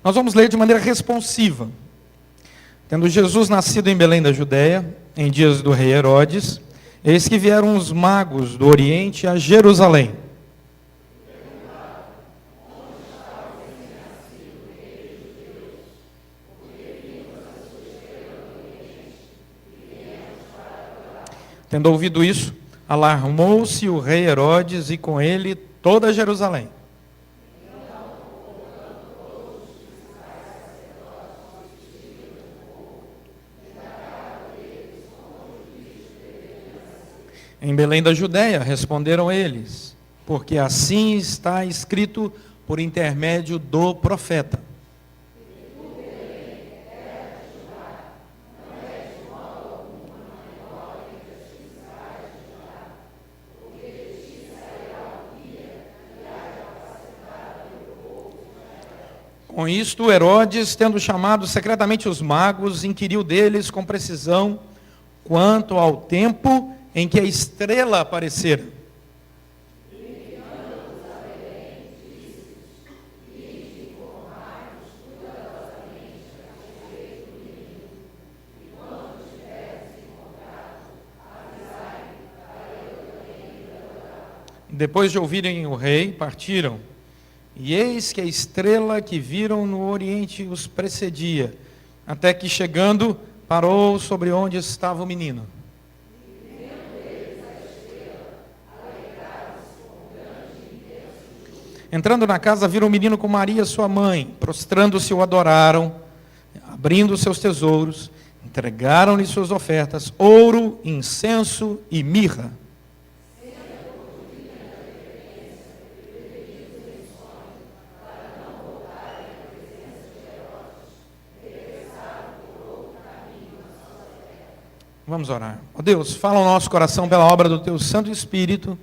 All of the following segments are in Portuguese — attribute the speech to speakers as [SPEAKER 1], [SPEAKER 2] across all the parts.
[SPEAKER 1] Nós vamos ler de maneira responsiva. Tendo Jesus nascido em Belém da Judéia, em dias do rei Herodes, eis que vieram os magos do Oriente a Jerusalém. Tendo ouvido isso, alarmou-se o rei Herodes e com ele toda Jerusalém. Em Belém da Judéia, responderam eles, porque assim está escrito por intermédio do profeta. Com isto, Herodes, tendo chamado secretamente os magos, inquiriu deles com precisão quanto ao tempo em que a estrela aparecera. Depois de ouvirem o rei, partiram. E eis que a estrela que viram no oriente os precedia, até que chegando, parou sobre onde estava o menino. Entrando na casa, viram o menino com Maria, sua mãe. Prostrando-se, o adoraram, abrindo seus tesouros, entregaram-lhe suas ofertas, ouro, incenso e mirra. Vamos orar. Ó Deus, fala ao nosso coração pela obra do Teu Santo Espírito,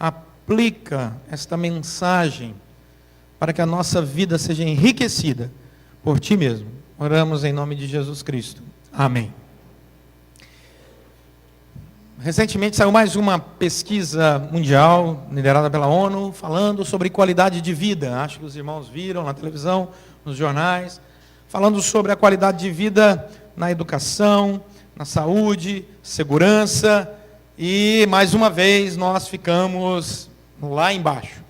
[SPEAKER 1] aplica esta mensagem para que a nossa vida seja enriquecida por Ti mesmo. Oramos em nome de Jesus Cristo. Amém. Recentemente saiu mais uma pesquisa mundial, liderada pela ONU, falando sobre qualidade de vida. Acho que os irmãos viram na televisão, nos jornais, falando sobre a qualidade de vida na educação, na saúde, segurança, e mais uma vez nós ficamos lá embaixo,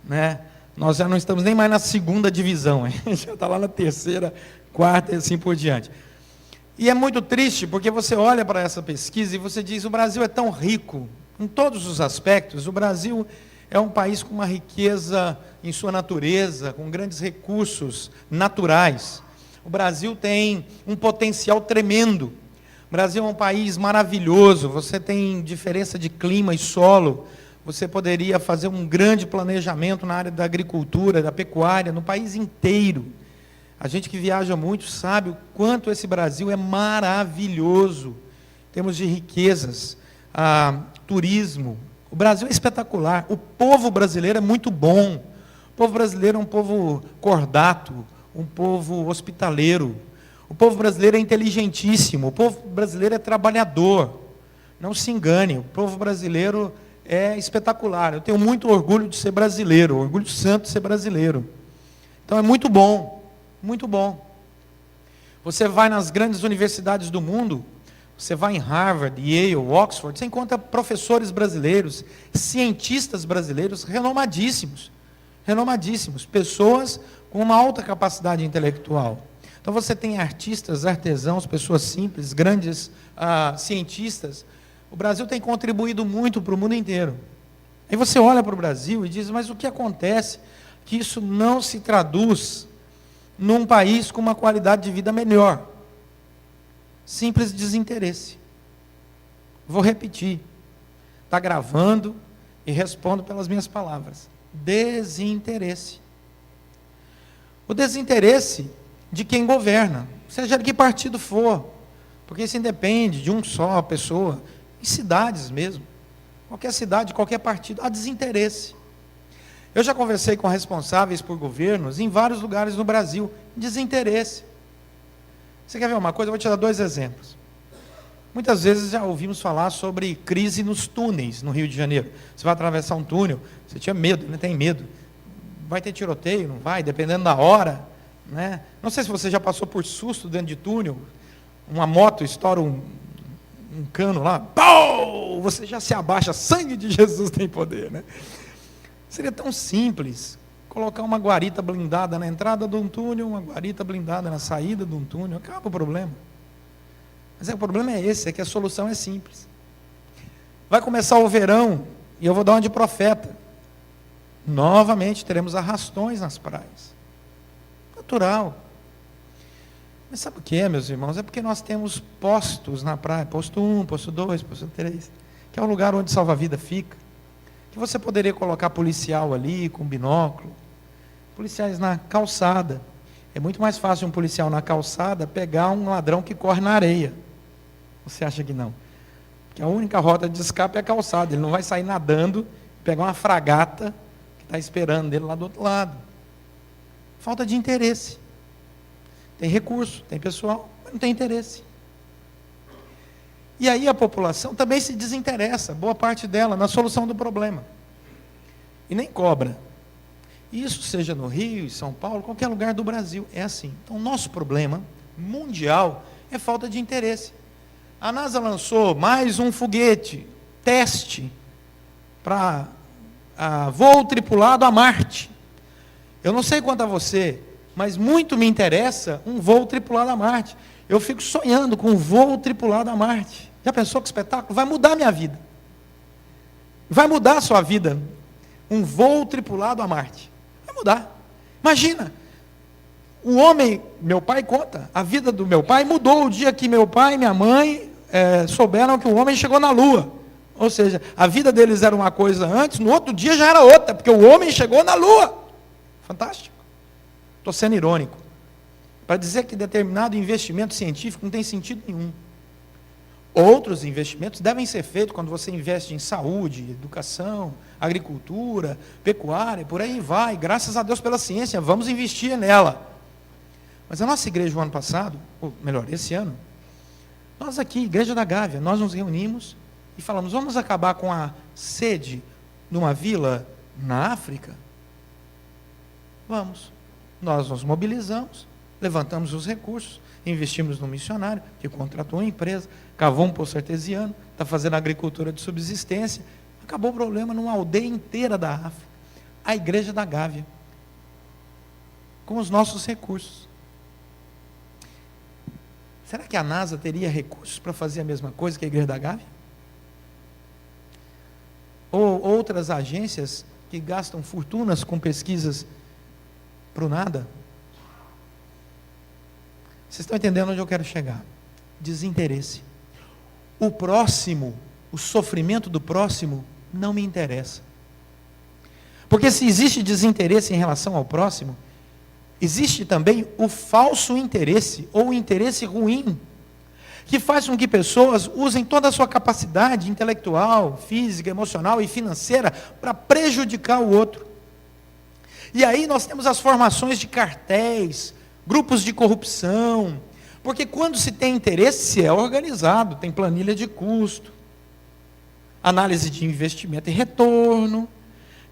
[SPEAKER 1] né? Nós já não estamos nem mais na segunda divisão, já está lá na terceira, quarta e assim por diante. E é muito triste, porque você olha para essa pesquisa e você diz, o Brasil é tão rico, em todos os aspectos, o Brasil é um país com uma riqueza em sua natureza, com grandes recursos naturais. O Brasil tem um potencial tremendo. O Brasil é um país maravilhoso, você tem diferença de clima e solo, você poderia fazer um grande planejamento na área da agricultura, da pecuária, no país inteiro. A gente que viaja muito sabe o quanto esse Brasil é maravilhoso, em termos de riquezas, turismo. O Brasil é espetacular, o povo brasileiro é muito bom, o povo brasileiro é um povo cordato, um povo hospitaleiro. O povo brasileiro é inteligentíssimo, o povo brasileiro é trabalhador, não se engane, o povo brasileiro é espetacular. Eu tenho muito orgulho de ser brasileiro, orgulho santo de ser brasileiro. Então é muito bom, muito bom. Você vai nas grandes universidades do mundo, você vai em Harvard, Yale, Oxford, você encontra professores brasileiros, cientistas brasileiros renomadíssimos, pessoas com uma alta capacidade intelectual. Então você tem artistas, artesãos, pessoas simples, grandes cientistas. O Brasil tem contribuído muito para o mundo inteiro. Aí você olha para o Brasil e diz, mas o que acontece? Que isso não se traduz num país com uma qualidade de vida melhor. Simples desinteresse. Vou repetir. Está gravando e respondo pelas minhas palavras. Desinteresse. O desinteresse de quem governa, seja de que partido for, porque isso independe de um só pessoa, em cidades mesmo, qualquer cidade, qualquer partido, há desinteresse. Eu já conversei com responsáveis por governos em vários lugares no Brasil, desinteresse. Você quer ver uma coisa? Eu vou te dar 2 exemplos. Muitas vezes já ouvimos falar sobre crise nos túneis no Rio de Janeiro. Você vai atravessar um túnel, você tinha medo, né? Tem medo. Vai ter tiroteio, não vai? Dependendo da hora. né? Não sei se você já passou por susto dentro de túnel, uma moto estoura um cano lá, pau! Você já se abaixa, sangue de Jesus tem poder, né? Seria tão simples colocar uma guarita blindada na entrada de um túnel, uma guarita blindada na saída de um túnel, acaba o problema. Mas o problema é esse, é que a solução é simples. Vai começar o verão, e eu vou dar uma de profeta. Novamente teremos arrastões nas praias. Natural. Mas sabe o que é, meus irmãos? É porque nós temos postos na praia, posto 1, posto 2, posto 3, que é o lugar onde salva-vida fica. Que você poderia colocar policial ali, com binóculo, policiais na calçada. É muito mais fácil um policial na calçada pegar um ladrão que corre na areia. Você acha que não? Porque a única rota de escape é a calçada. Ele não vai sair nadando, pegar uma fragata que está esperando dele lá do outro lado. Falta de interesse. Tem recurso, tem pessoal, mas não tem interesse. E aí a população também se desinteressa, boa parte dela, na solução do problema. E nem cobra. Isso seja no Rio, em São Paulo, qualquer lugar do Brasil, é assim. Então, o nosso problema mundial é falta de interesse. A NASA lançou mais um foguete, teste, para voo tripulado a Marte. Eu não sei quanto a você, mas muito me interessa um voo tripulado a Marte. Eu fico sonhando com um voo tripulado a Marte. Já pensou que espetáculo? Vai mudar a minha vida. Vai mudar a sua vida. Um voo tripulado a Marte. Vai mudar. Imagina. O homem, meu pai conta, a vida do meu pai mudou o dia que meu pai e minha mãe souberam que o homem chegou na Lua. Ou seja, a vida deles era uma coisa antes, no outro dia já era outra, porque o homem chegou na Lua. Fantástico. Estou sendo irônico. Para dizer que determinado investimento científico não tem sentido nenhum. Outros investimentos devem ser feitos quando você investe em saúde, educação, agricultura, pecuária, por aí vai. Graças a Deus pela ciência, vamos investir nela. Mas a nossa igreja, o ano passado, ou melhor, esse ano, nós aqui, Igreja da Gávea, nós nos reunimos e falamos, vamos acabar com a sede numa vila na África? Vamos. Nós nos mobilizamos, levantamos os recursos, investimos no missionário, que contratou uma empresa, cavou um poço artesiano, está fazendo agricultura de subsistência, acabou o problema numa aldeia inteira da África. A Igreja da Gávea, com os nossos recursos. Será que a NASA teria recursos para fazer a mesma coisa que a Igreja da Gávea? Ou outras agências que gastam fortunas com pesquisas para o nada? Vocês estão entendendo onde eu quero chegar? Desinteresse. O próximo, o sofrimento do próximo, não me interessa. Porque se existe desinteresse em relação ao próximo, existe também o falso interesse, ou o interesse ruim, que faz com que pessoas usem toda a sua capacidade intelectual, física, emocional e financeira para prejudicar o outro. E aí nós temos as formações de cartéis, grupos de corrupção, porque quando se tem interesse, se é organizado, tem planilha de custo, análise de investimento e retorno,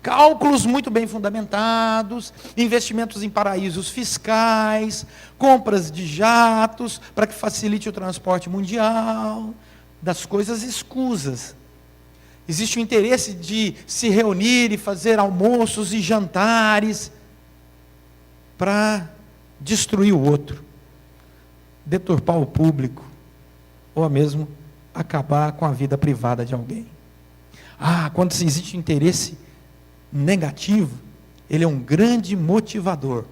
[SPEAKER 1] cálculos muito bem fundamentados, investimentos em paraísos fiscais, compras de jatos para que facilite o transporte mundial, das coisas escusas. Existe o interesse de se reunir e fazer almoços e jantares para destruir o outro, deturpar o público, ou mesmo acabar com a vida privada de alguém. Quando existe interesse negativo, ele é um grande motivador.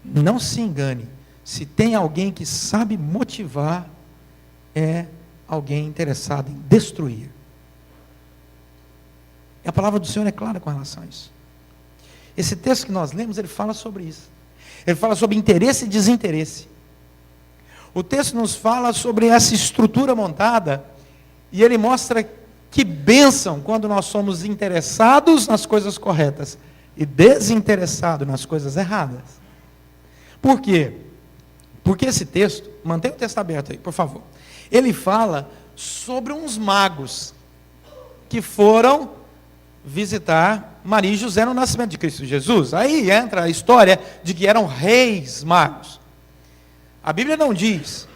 [SPEAKER 1] Não se engane, se tem alguém que sabe motivar, é alguém interessado em destruir. E a palavra do Senhor é clara com relação a isso. Esse texto que nós lemos, ele fala sobre isso. Ele fala sobre interesse e desinteresse. O texto nos fala sobre essa estrutura montada, e ele mostra que bênção quando nós somos interessados nas coisas corretas e desinteressados nas coisas erradas. Por quê? Porque esse texto, mantenha o texto aberto aí, por favor. Ele fala sobre uns magos que foram visitar Maria e José no nascimento de Cristo Jesus. Aí entra a história de que eram reis magos. A Bíblia não diz.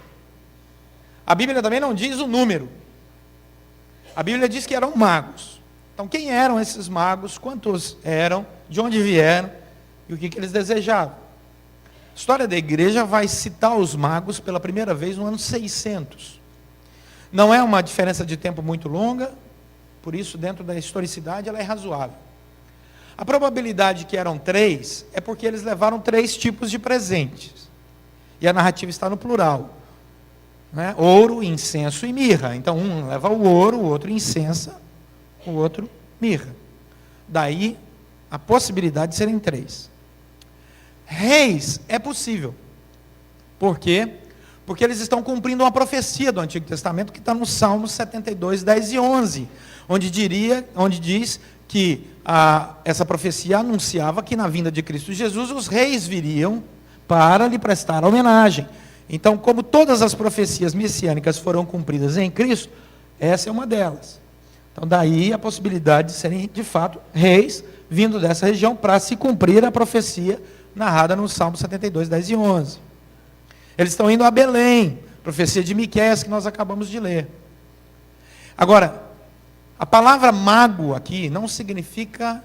[SPEAKER 1] A Bíblia também não diz o número. A Bíblia diz que eram magos. Então, quem eram esses magos? Quantos eram? De onde vieram? E o que eles desejavam? A história da igreja vai citar os magos pela primeira vez no ano 600. Não é uma diferença de tempo muito longa, por isso, dentro da historicidade, ela é razoável. A probabilidade que eram 3 é porque eles levaram 3 tipos de presentes. E a narrativa está no plural. Né? Ouro, incenso e mirra. Então, um leva o ouro, o outro incenso, o outro mirra. Daí, a possibilidade de serem 3. Reis é possível. Por quê? Porque eles estão cumprindo uma profecia do Antigo Testamento que está no Salmo 72, 10 e 11, onde diz que essa profecia anunciava que na vinda de Cristo Jesus os reis viriam para lhe prestar homenagem. Então, como todas as profecias messiânicas foram cumpridas em Cristo, essa é uma delas. Então, daí a possibilidade de serem, de fato, reis vindo dessa região para se cumprir a profecia narrada no Salmo 72, 10 e 11. Eles estão indo a Belém, profecia de Miqueias que nós acabamos de ler. Agora, a palavra mago aqui não significa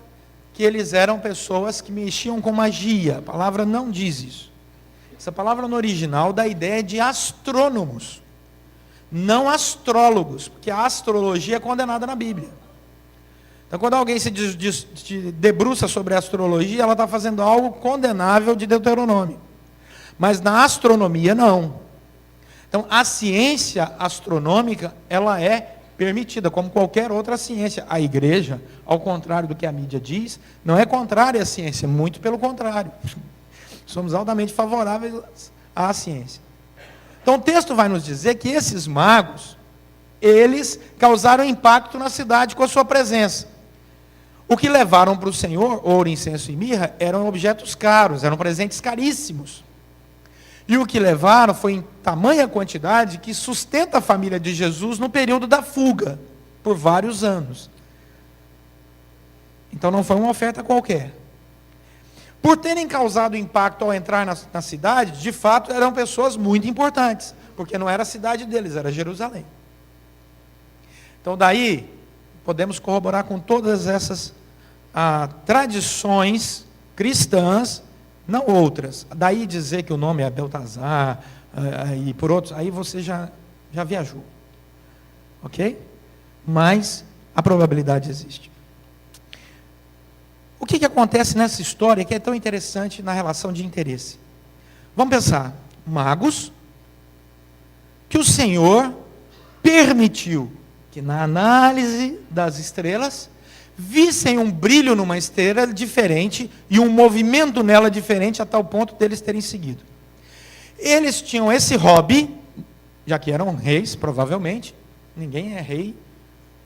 [SPEAKER 1] que eles eram pessoas que mexiam com magia. A palavra não diz isso. Essa palavra no original dá a ideia de astrônomos, não astrólogos, porque a astrologia é condenada na Bíblia. Então, quando alguém se debruça sobre a astrologia, ela está fazendo algo condenável de Deuteronômio. Mas na astronomia, não. Então, a ciência astronômica, ela é permitida, como qualquer outra ciência. A igreja, ao contrário do que a mídia diz, não é contrária à ciência, muito pelo contrário. Somos altamente favoráveis à ciência. Então, o texto vai nos dizer que esses magos, eles causaram impacto na cidade com a sua presença. O que levaram para o Senhor, ouro, incenso e mirra, eram objetos caros, eram presentes caríssimos. E o que levaram foi em tamanha quantidade que sustenta a família de Jesus no período da fuga, por vários anos. Então não foi uma oferta qualquer. Por terem causado impacto ao entrar na cidade, de fato eram pessoas muito importantes, porque não era a cidade deles, era Jerusalém. Então daí, podemos corroborar com todas essas tradições cristãs, não outras. Daí dizer que o nome é Beltazar, e por outros, aí você já viajou. Ok? Mas a probabilidade existe. O que acontece nessa história que é tão interessante na relação de interesse? Vamos pensar, magos, que o Senhor permitiu que na análise das estrelas, vissem um brilho numa estrela diferente e um movimento nela diferente a tal ponto deles terem seguido. Eles tinham esse hobby, já que eram reis, provavelmente, ninguém é rei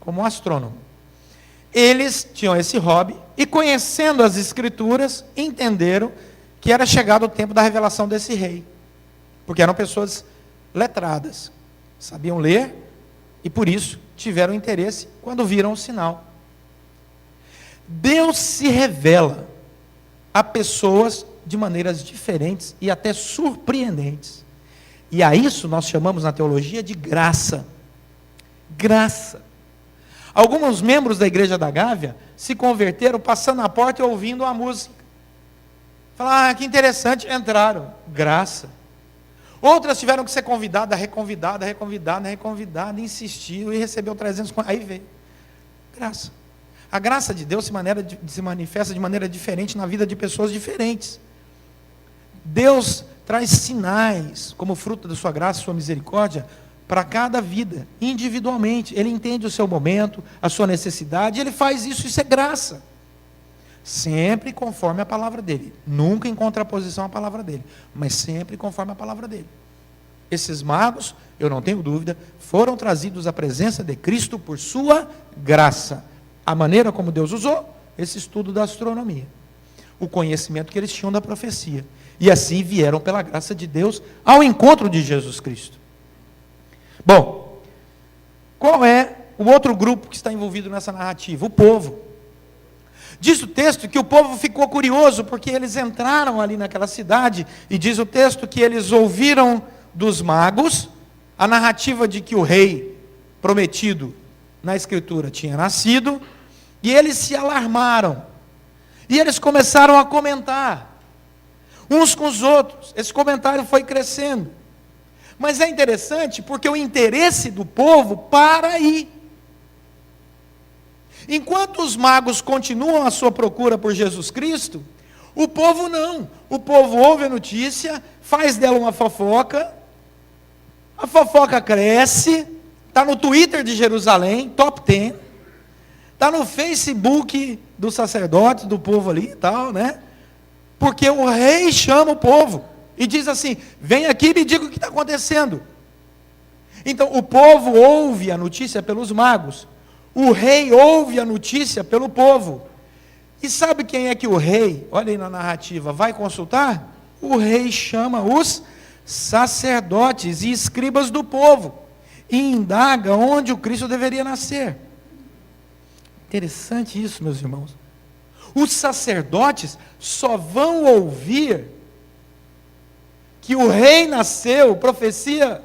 [SPEAKER 1] como astrônomo. Eles tinham esse hobby e, conhecendo as escrituras, entenderam que era chegado o tempo da revelação desse rei. Porque eram pessoas letradas, sabiam ler e, por isso, tiveram interesse quando viram o sinal. Deus se revela a pessoas de maneiras diferentes e até surpreendentes. E a isso nós chamamos na teologia de graça. Graça. Alguns membros da igreja da Gávea se converteram passando na porta e ouvindo a música. Falaram, que interessante, entraram. Graça. Outras tiveram que ser convidadas, reconvidada, insistiu e recebeu 300, aí veio. Graça. A graça de Deus se manifesta de maneira diferente na vida de pessoas diferentes. Deus traz sinais, como fruto da sua graça e sua misericórdia, para cada vida, individualmente. Ele entende o seu momento, a sua necessidade, ele faz isso é graça. Sempre conforme a palavra dele. Nunca em contraposição à palavra dele, mas sempre conforme a palavra dele. Esses magos, eu não tenho dúvida, foram trazidos à presença de Cristo por sua graça. A maneira como Deus usou, esse estudo da astronomia. O conhecimento que eles tinham da profecia. E assim vieram pela graça de Deus ao encontro de Jesus Cristo. Bom, qual é o outro grupo que está envolvido nessa narrativa? O povo. Diz o texto que o povo ficou curioso, porque eles entraram ali naquela cidade, e diz o texto que eles ouviram dos magos a narrativa de que o rei prometido na Escritura tinha nascido, e eles se alarmaram, e eles começaram a comentar, uns com os outros. Esse comentário foi crescendo, mas é interessante, porque o interesse do povo para aí. Enquanto os magos continuam a sua procura por Jesus Cristo, o povo não. O povo ouve a notícia, faz dela uma fofoca, a fofoca cresce, está no Twitter de Jerusalém, top 10, está no Facebook dos sacerdotes, do povo ali e tal, né? Porque o rei chama o povo e diz assim: vem aqui e me diga o que está acontecendo. Então o povo ouve a notícia pelos magos, o rei ouve a notícia pelo povo. E sabe quem é que o rei, olha aí na narrativa, vai consultar? O rei chama os sacerdotes e escribas do povo e indaga onde o Cristo deveria nascer. Interessante isso, meus irmãos. Os sacerdotes só vão ouvir que o rei nasceu, profecia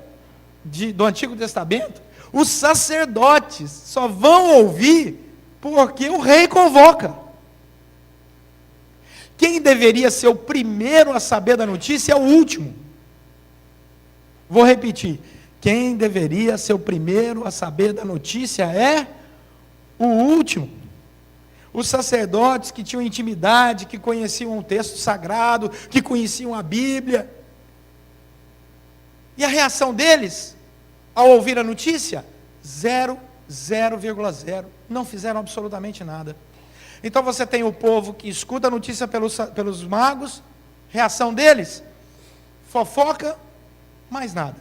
[SPEAKER 1] do Antigo Testamento, os sacerdotes só vão ouvir porque o rei convoca. Quem deveria ser o primeiro a saber da notícia é o último. Vou repetir. Quem deveria ser o primeiro a saber da notícia é o último. Os sacerdotes que tinham intimidade, que conheciam o texto sagrado, que conheciam a Bíblia. E a reação deles, ao ouvir a notícia? 0,0. Não fizeram absolutamente nada. Então você tem o povo que escuta a notícia pelos magos, reação deles? Fofoca, mais nada.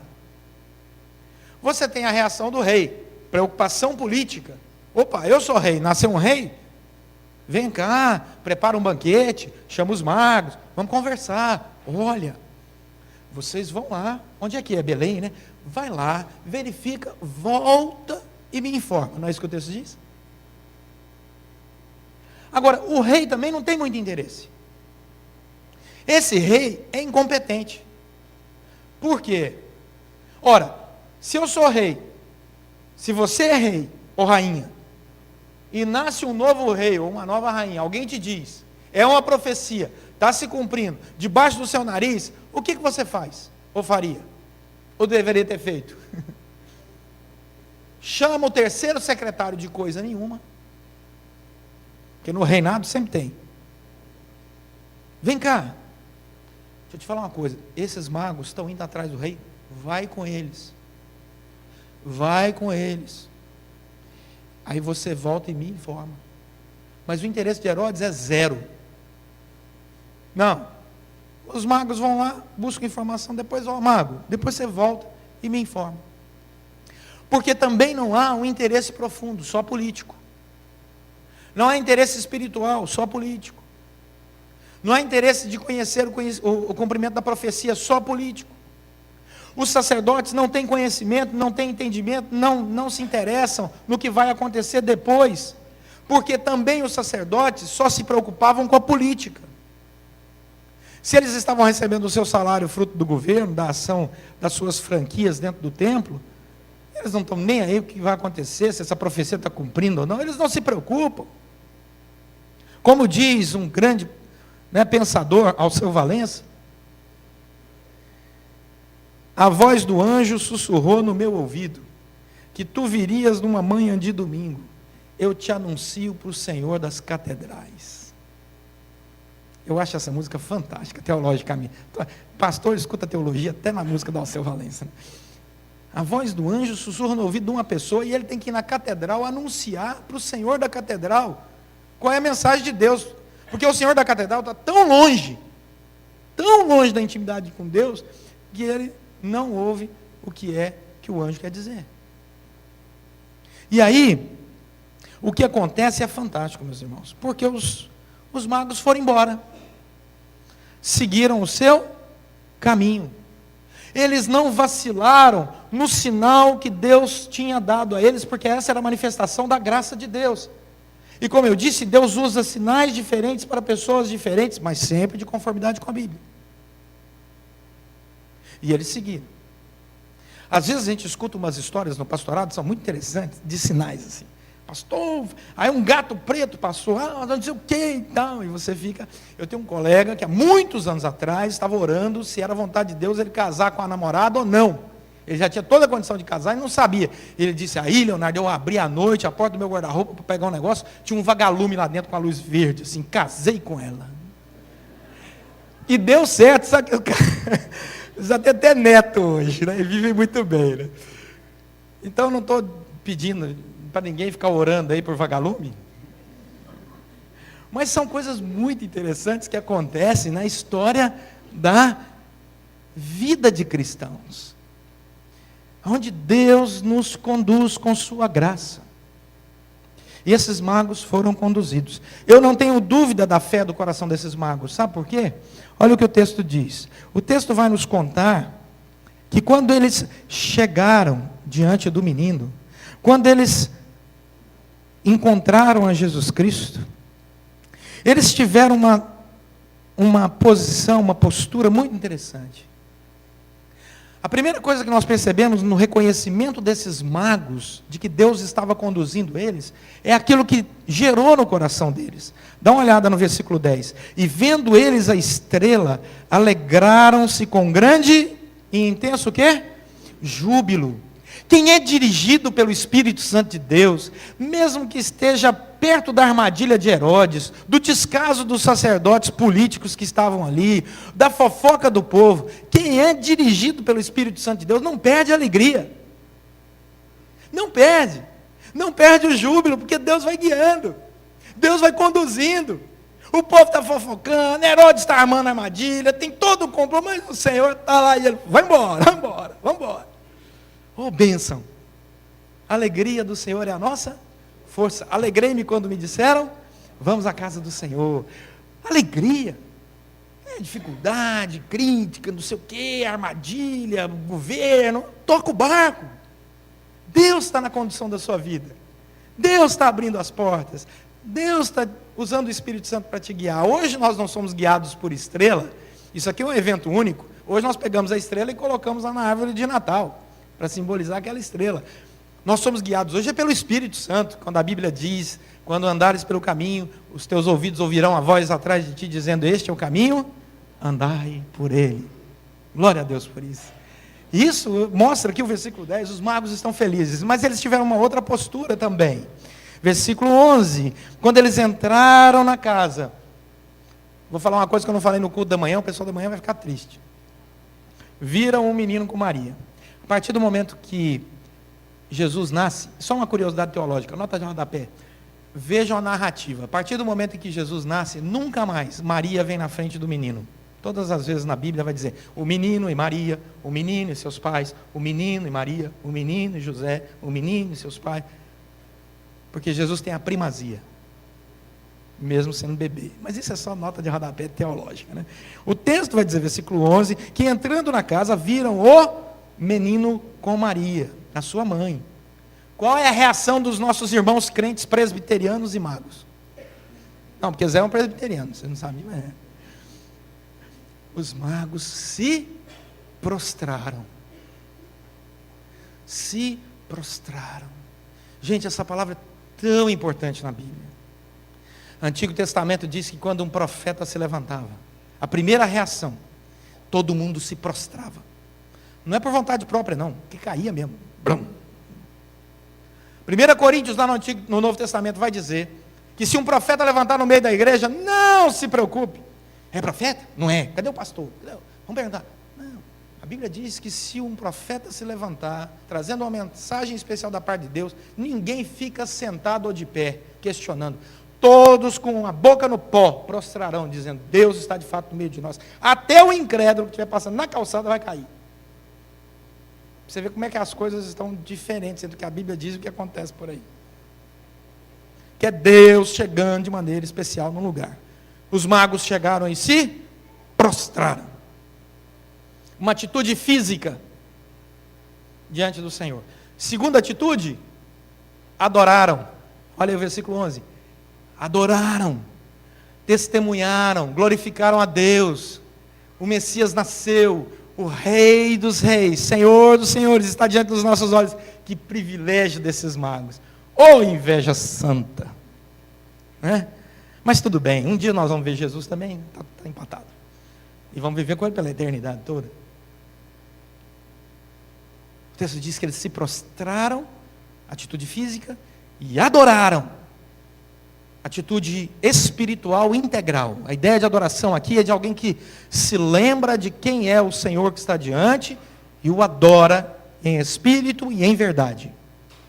[SPEAKER 1] Você tem a reação do rei, preocupação política. Opa, eu sou rei, nasceu um rei? Vem cá, prepara um banquete, chama os magos, vamos conversar. Olha, vocês vão lá, onde é que é? Belém, né? Vai lá, verifica, volta e me informa. Não é isso que o texto diz? Agora, o rei também não tem muito interesse. Esse rei é incompetente. Por quê? Ora, se eu sou rei, se você é rei ou rainha, e nasce um novo rei ou uma nova rainha, alguém te diz, é uma profecia, está se cumprindo, debaixo do seu nariz, o que você faz? Ou faria? Ou deveria ter feito? Chama o terceiro secretário de coisa nenhuma, porque no reinado sempre tem. Vem cá, deixa eu te falar uma coisa, esses magos estão indo atrás do rei, vai com eles. Vai com eles. Aí você volta e me informa. Mas o interesse de Herodes é 0. Não. Os magos vão lá, buscam informação, depois, mago, depois você volta e me informa. Porque também não há um interesse profundo, só político. Não há interesse espiritual, só político. Não há interesse de conhecer o cumprimento da profecia, só político. Os sacerdotes não têm conhecimento, não têm entendimento, não se interessam no que vai acontecer depois, porque também os sacerdotes só se preocupavam com a política. Se eles estavam recebendo o seu salário fruto do governo, da ação das suas franquias dentro do templo, eles não estão nem aí o que vai acontecer, se essa profecia está cumprindo ou não, eles não se preocupam. Como diz um grande pensador, Alceu Valença, a voz do anjo sussurrou no meu ouvido, que tu virias numa manhã de domingo, eu te anuncio para o Senhor das catedrais. Eu acho essa música fantástica, teologicamente. Pastor escuta teologia até na música do Alceu Valença. Né? A voz do anjo sussurra no ouvido de uma pessoa, e ele tem que ir na catedral anunciar para o Senhor da catedral, qual é a mensagem de Deus, porque o Senhor da catedral está tão longe da intimidade com Deus, que ele não ouve o que é que o anjo quer dizer. E aí, o que acontece é fantástico, meus irmãos, porque os magos foram embora, seguiram o seu caminho, eles não vacilaram no sinal que Deus tinha dado a eles, porque essa era a manifestação da graça de Deus. E como eu disse, Deus usa sinais diferentes para pessoas diferentes, mas sempre de conformidade com a Bíblia. E eles seguiram. Às vezes a gente escuta umas histórias no pastorado, são muito interessantes, de sinais assim. Pastor, aí um gato preto passou, não sei o que e tal, e você fica... Eu tenho um colega que há muitos anos atrás estava orando se era vontade de Deus ele casar com a namorada ou não. Ele já tinha toda a condição de casar e não sabia. Ele disse, aí Leonardo, eu abri à noite a porta do meu guarda-roupa para pegar um negócio, tinha um vagalume lá dentro com a luz verde, assim, casei com ela. E deu certo, sabe que o cara... Já tem até neto hoje, né? Ele vive muito bem, né? Então não estou pedindo para ninguém ficar orando aí por vagalume. Mas são coisas muito interessantes que acontecem na história da vida de cristãos. Onde Deus nos conduz com sua graça. E esses magos foram conduzidos. Eu não tenho dúvida da fé do coração desses magos. Sabe por quê? Olha o que o texto diz. O texto vai nos contar que quando eles chegaram diante do menino, quando eles encontraram a Jesus Cristo, eles tiveram uma posição, uma postura muito interessante. A primeira coisa que nós percebemos no reconhecimento desses magos, de que Deus estava conduzindo eles, é aquilo que gerou no coração deles. Dá uma olhada no versículo 10. E vendo eles a estrela, alegraram-se com grande e intenso o quê? Júbilo. Quem é dirigido pelo Espírito Santo de Deus, mesmo que esteja perto da armadilha de Herodes, do descaso dos sacerdotes políticos que estavam ali, da fofoca do povo, quem é dirigido pelo Espírito Santo de Deus não perde a alegria. Não perde. Não perde o júbilo, porque Deus vai guiando. Deus vai conduzindo. O povo está fofocando, Herodes está armando a armadilha, tem todo o complô, mas o Senhor está lá e ele, vai embora, vai embora, vamos embora. Oh, bênção. A alegria do Senhor é a nossa força. Alegrei-me quando me disseram, vamos à casa do Senhor. Alegria. Dificuldade, crítica, não sei o quê, armadilha, governo. Toca o barco. Deus está na condução da sua vida. Deus está abrindo as portas. Deus está usando o Espírito Santo para te guiar. Hoje nós não somos guiados por estrela. Isso aqui é um evento único. Hoje nós pegamos a estrela e colocamos lá na árvore de Natal, para simbolizar aquela estrela. Nós somos guiados hoje pelo Espírito Santo, quando a Bíblia diz, quando andares pelo caminho, os teus ouvidos ouvirão a voz atrás de ti, dizendo, este é o caminho, andai por ele. Glória a Deus por isso. Isso mostra que o versículo 10, os magos estão felizes, mas eles tiveram uma outra postura também. Versículo 11, quando eles entraram na casa, vou falar uma coisa que eu não falei no culto da manhã, o pessoal da manhã vai ficar triste. Viram um menino com Maria. A partir do momento que Jesus nasce, só uma curiosidade teológica, nota de rodapé, vejam a narrativa. A partir do momento em que Jesus nasce, nunca mais Maria vem na frente do menino. Todas as vezes na Bíblia vai dizer, o menino e Maria, o menino e seus pais, o menino e Maria, o menino e José, o menino e seus pais. Porque Jesus tem a primazia, mesmo sendo bebê. Mas isso é só nota de rodapé teológica, né? O texto vai dizer, versículo 11, que entrando na casa, viram o menino com Maria, a sua mãe. Qual é a reação dos nossos irmãos crentes presbiterianos e magos? Não, porque Zé é um presbiteriano, você não sabe, mas é. Os magos se prostraram. Se prostraram. Gente, essa palavra é tão importante na Bíblia. O Antigo Testamento diz que quando um profeta se levantava, a primeira reação, todo mundo se prostrava. Não é por vontade própria, não, que caía mesmo. 1 Coríntios, lá no Novo Testamento, vai dizer que se um profeta levantar no meio da igreja, não se preocupe. É profeta? Não é. Cadê o pastor? Vamos perguntar. Não. A Bíblia diz que se um profeta se levantar, trazendo uma mensagem especial da parte de Deus, ninguém fica sentado ou de pé, questionando. Todos com a boca no pó, prostrarão, dizendo, Deus está de fato no meio de nós. Até o incrédulo que estiver passando na calçada vai cair. Você vê como é que as coisas estão diferentes entre o que a Bíblia diz e o que acontece por aí. Que é Deus chegando de maneira especial no lugar. Os magos chegaram e se prostraram. Uma atitude física diante do Senhor. Segunda atitude, adoraram. Olha aí o versículo 11. adoraram, testemunharam, glorificaram a Deus. O Messias nasceu, o Rei dos Reis, Senhor dos Senhores, está diante dos nossos olhos. Que privilégio desses magos. Ô inveja santa, né? Mas tudo bem, um dia nós vamos ver Jesus também, está empatado. E vamos viver com Ele pela eternidade toda. O texto diz que eles se prostraram, atitude física, e adoraram, atitude espiritual integral. A ideia de adoração aqui é de alguém que se lembra de quem é o Senhor que está diante e o adora em espírito e em verdade.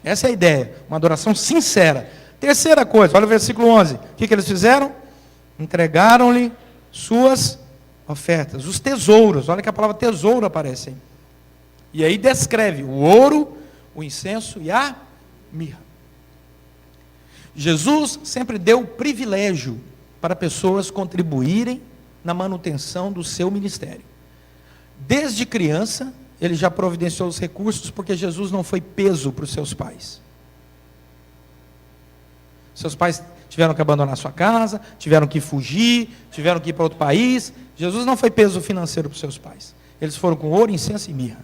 [SPEAKER 1] Essa é a ideia, uma adoração sincera. Terceira coisa, olha o versículo 11. O que eles fizeram? Entregaram-lhe suas ofertas, os tesouros. Olha que a palavra tesouro aparece aí. E aí descreve o ouro, o incenso e a mirra. Jesus sempre deu privilégio para pessoas contribuírem na manutenção do seu ministério. Desde criança, ele já providenciou os recursos, porque Jesus não foi peso para os seus pais. Seus pais tiveram que abandonar sua casa, tiveram que fugir, tiveram que ir para outro país. Jesus não foi peso financeiro para os seus pais. Eles foram com ouro, incenso e mirra.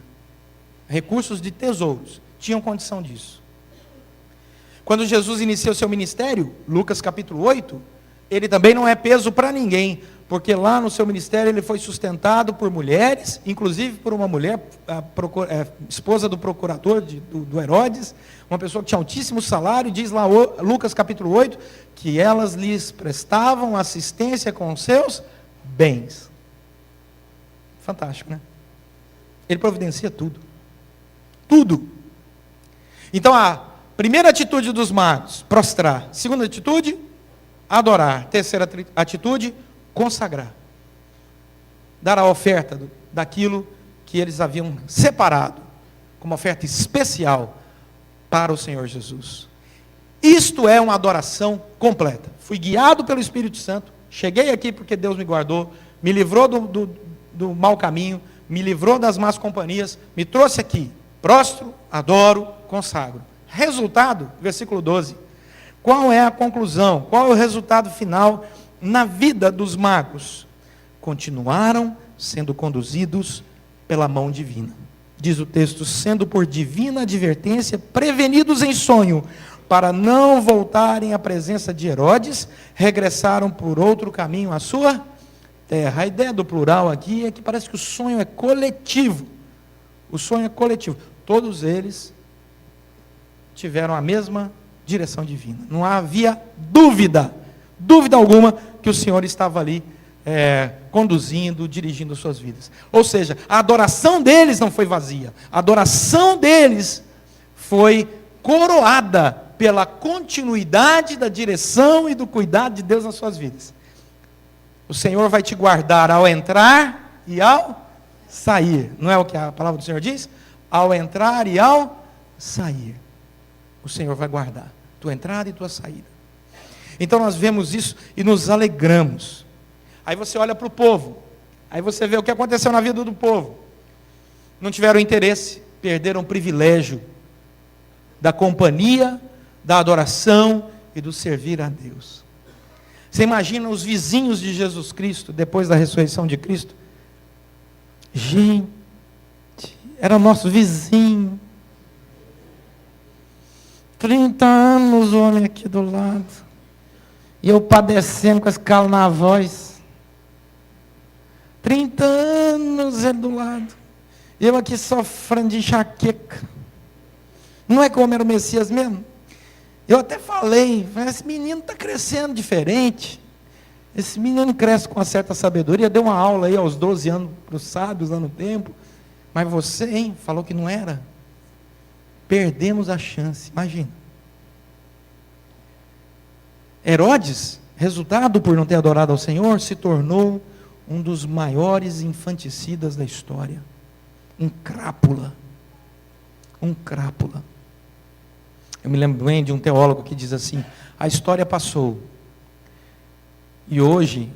[SPEAKER 1] Recursos de tesouros. Tinham condição disso. Quando Jesus inicia o seu ministério, Lucas capítulo 8, ele também não é peso para ninguém, porque lá no seu ministério ele foi sustentado por mulheres, inclusive por uma mulher, esposa do procurador do Herodes, uma pessoa que tinha altíssimo salário. Diz lá Lucas capítulo 8, que elas lhes prestavam assistência com os seus bens. Fantástico, né? Ele providencia tudo. Tudo. Então a primeira atitude dos magos, prostrar. Segunda atitude, adorar. Terceira atitude, consagrar. Dar a oferta daquilo que eles haviam separado, como oferta especial para o Senhor Jesus. Isto é uma adoração completa. Fui guiado pelo Espírito Santo, cheguei aqui porque Deus me guardou, me livrou do mau caminho, me livrou das más companhias, me trouxe aqui, prostro, adoro, consagro. Resultado, versículo 12. Qual é a conclusão? Qual é o resultado final na vida dos magos? Continuaram sendo conduzidos pela mão divina. Diz o texto, sendo por divina advertência prevenidos em sonho, para não voltarem à presença de Herodes, regressaram por outro caminho à sua terra. A ideia do plural aqui é que parece que o sonho é coletivo. O sonho é coletivo. Todos eles tiveram a mesma direção divina. Não havia dúvida alguma que o Senhor estava ali conduzindo, dirigindo suas vidas. Ou seja, a adoração deles não foi vazia. A adoração deles foi coroada pela continuidade da direção e do cuidado de Deus nas suas vidas. O Senhor vai te guardar ao entrar e ao sair. Não é o que a palavra do Senhor diz? Ao entrar e ao sair. O Senhor vai guardar tua entrada e tua saída. Então nós vemos isso e nos alegramos. Aí você olha para o povo, aí você vê o que aconteceu na vida do povo. Não tiveram interesse, perderam o privilégio da companhia, da adoração e do servir a Deus. Você imagina os vizinhos de Jesus Cristo, depois da ressurreição de Cristo? Gente, era nosso vizinho. 30 anos o homem aqui do lado. E eu padecendo com esse calo na voz. 30 anos ele do lado. Eu aqui sofrendo de enxaqueca. Não é como era o Messias mesmo? Eu até falei, esse menino está crescendo diferente. Esse menino cresce com uma certa sabedoria. Deu uma aula aí aos 12 anos para os sábios lá no templo. Mas você, hein, falou que não era. Perdemos a chance, imagina. Herodes, resultado por não ter adorado ao Senhor, se tornou um dos maiores infanticidas da história. Um crápula. Um crápula. Eu me lembro bem de um teólogo que diz assim, a história passou. E hoje,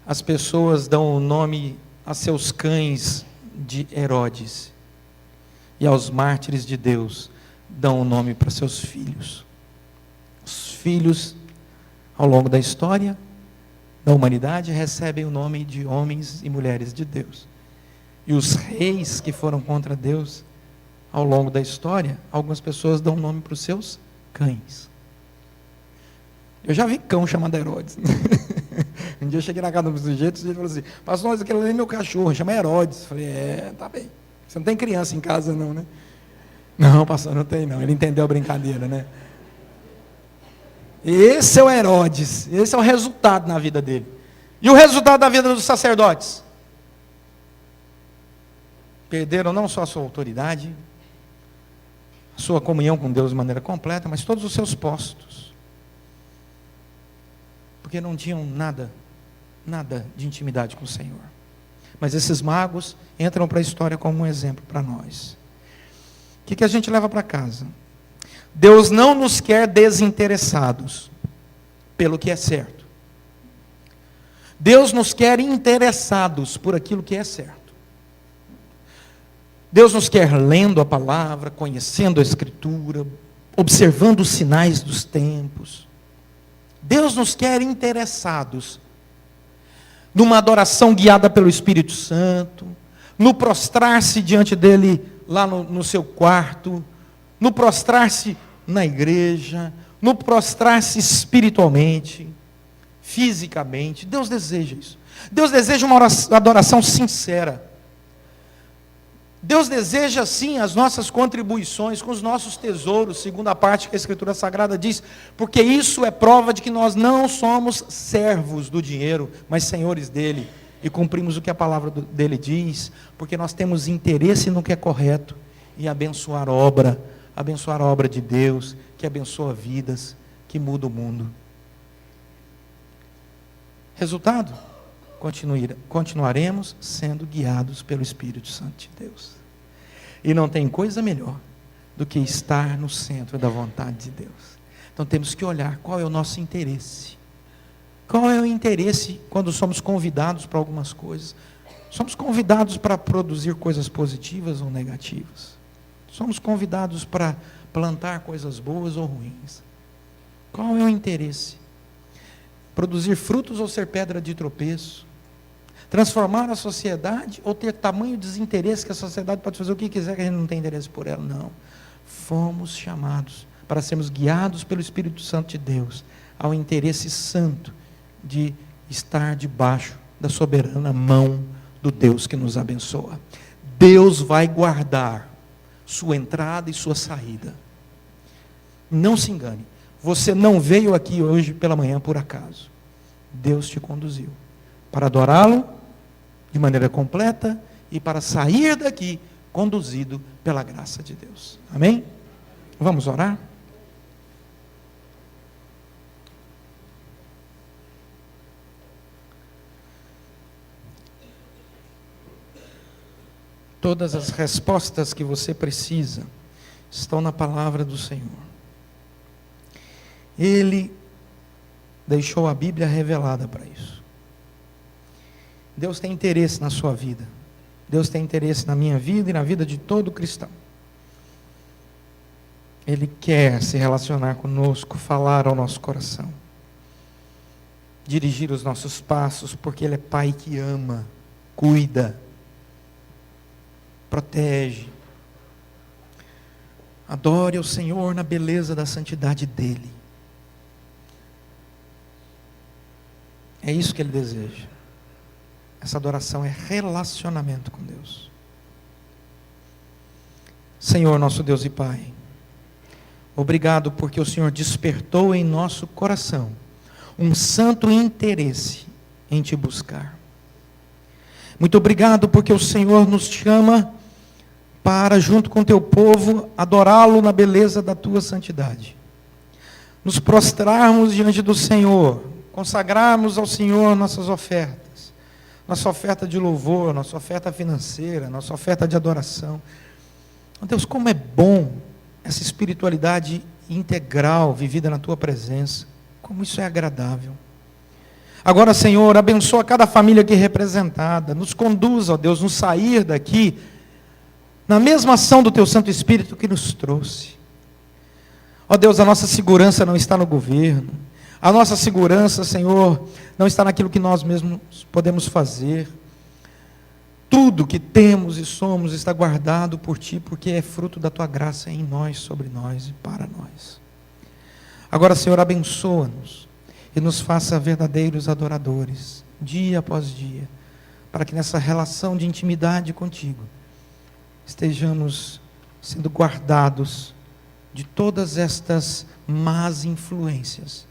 [SPEAKER 1] as pessoas dão o nome a seus cães de Herodes. E aos mártires de Deus, dão o nome para seus filhos. Os filhos ao longo da história da humanidade, recebem o nome de homens e mulheres de Deus. E os reis que foram contra Deus, ao longo da história, algumas pessoas dão nome para os seus cães. Eu já vi cão chamado Herodes. Um dia eu cheguei na casa dos sujeitos e ele falou assim: pastor, mas aquele ali é meu cachorro, chama Herodes. Eu falei: tá bem. Você não tem criança em casa não, né? Não, pastor, não tem não. Ele entendeu a brincadeira, né? Esse é o Herodes. Esse é o resultado na vida dele. E o resultado da vida dos sacerdotes? Perderam não só a sua autoridade, a sua comunhão com Deus de maneira completa, mas todos os seus postos. Porque não tinham nada de intimidade com o Senhor. Mas esses magos entram para a história como um exemplo para nós. O que a gente leva para casa? Deus não nos quer desinteressados pelo que é certo. Deus nos quer interessados por aquilo que é certo. Deus nos quer lendo a palavra, conhecendo a Escritura, observando os sinais dos tempos. Deus nos quer interessados numa adoração guiada pelo Espírito Santo, no prostrar-se diante dele lá no seu quarto, no prostrar-se na igreja, no prostrar-se espiritualmente, fisicamente. Deus deseja isso. Deus deseja uma adoração sincera. Deus deseja sim as nossas contribuições com os nossos tesouros, segundo a parte que a Escritura Sagrada diz, porque isso é prova de que nós não somos servos do dinheiro, mas senhores dele, e cumprimos o que a palavra dele diz, porque nós temos interesse no que é correto, e abençoar a obra de Deus, que abençoa vidas, que muda o mundo. Resultado? Continuaremos sendo guiados pelo Espírito Santo de Deus. E não tem coisa melhor do que estar no centro da vontade de Deus. Então temos que olhar qual é o nosso interesse. Qual é o interesse quando somos convidados para algumas coisas? Somos convidados para produzir coisas positivas ou negativas. Somos convidados para plantar coisas boas ou ruins. Qual é o interesse? Produzir frutos ou ser pedra de tropeço? Transformar a sociedade ou ter tamanho desinteresse que a sociedade pode fazer o que quiser, que a gente não tem interesse por ela? Não. Fomos chamados para sermos guiados pelo Espírito Santo de Deus ao interesse santo de estar debaixo da soberana mão do Deus que nos abençoa. Deus vai guardar sua entrada e sua saída. Não se engane. Você não veio aqui hoje pela manhã por acaso. Deus te conduziu para adorá-lo de maneira completa e para sair daqui conduzido pela graça de Deus. Amém? Vamos orar? Todas as respostas que você precisa estão na palavra do Senhor. Ele deixou a Bíblia revelada para isso. Deus tem interesse na sua vida. Deus tem interesse na minha vida e na vida de todo cristão. Ele quer se relacionar conosco, falar ao nosso coração, dirigir os nossos passos, porque Ele é Pai que ama, cuida, protege. Adore o Senhor na beleza da santidade dEle. É isso que Ele deseja. Essa adoração é relacionamento com Deus. Senhor, nosso Deus e Pai, obrigado porque o Senhor despertou em nosso coração um santo interesse em Te buscar. Muito obrigado porque o Senhor nos chama para, junto com Teu povo, adorá-lo na beleza da Tua santidade. Nos prostrarmos diante do Senhor, consagrarmos ao Senhor nossas ofertas. Nossa oferta de louvor, nossa oferta financeira, nossa oferta de adoração. Oh Deus, como é bom essa espiritualidade integral vivida na Tua presença. Como isso é agradável. Agora, Senhor, abençoa cada família aqui representada. Nos conduza, ó Deus, nos sair daqui na mesma ação do Teu Santo Espírito que nos trouxe. Ó Deus, a nossa segurança não está no governo. A nossa segurança, Senhor, não está naquilo que nós mesmos podemos fazer. Tudo que temos e somos está guardado por Ti, porque é fruto da Tua graça em nós, sobre nós e para nós. Agora, Senhor, abençoa-nos e nos faça verdadeiros adoradores, dia após dia, para que nessa relação de intimidade contigo, estejamos sendo guardados de todas estas más influências.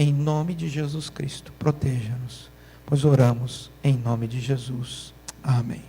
[SPEAKER 1] Em nome de Jesus Cristo, proteja-nos, pois oramos em nome de Jesus. Amém.